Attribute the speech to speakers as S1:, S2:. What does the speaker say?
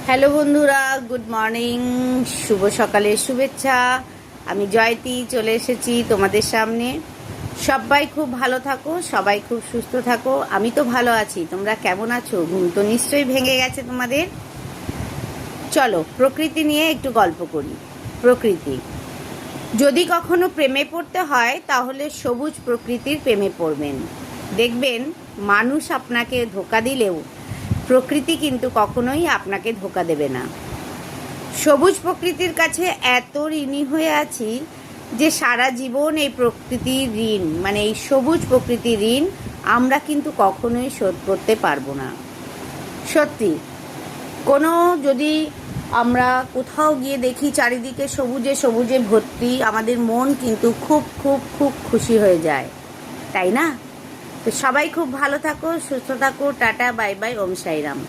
S1: Hello বন্ধুরা, good morning, শুভ সকালের শুভেচ্ছা। আমি জয়তী চলে এসেছি তোমাদের সামনে। সবাই খুব ভালো থাকো, সবাই খুব সুস্থ থাকো। আমি তো ভালো আছি, তোমরা কেমন আছো? ঘুম তো নিশ্চয়ই ভেঙে গেছে তোমাদের। চলো প্রকৃতি নিয়ে একটু গল্প করি। প্রকৃতি, যদি কখনো প্রেমে পড়তে হয় তাহলে সবুজ প্রকৃতির প্রেমে পড়বেন। দেখবেন মানুষ আপনাকে ধোঁকা দিলেও প্রকৃতি কিন্তু কখনোই আপনাকে ধোঁকা দেবে না। সবুজ প্রকৃতির কাছে এত ঋণী হয়ে আছি যে সারা জীবন এই প্রকৃতির ঋণ, মানে এই সবুজ প্রকৃতির ঋণ আমরা কিন্তু কখনোই শোধ করতে পারবো না। সত্যি, কোনো যদি আমরা কোথাও গিয়ে দেখি চারিদিকে সবুজে সবুজে ভর্তি, আমাদের মন কিন্তু খুব খুব খুব খুশি হয়ে যায়, তাই না? তো সবাই খুব ভালো থাকো, সুস্থ থাকো। টাটা, বাই বাই, ওম সাইরাম।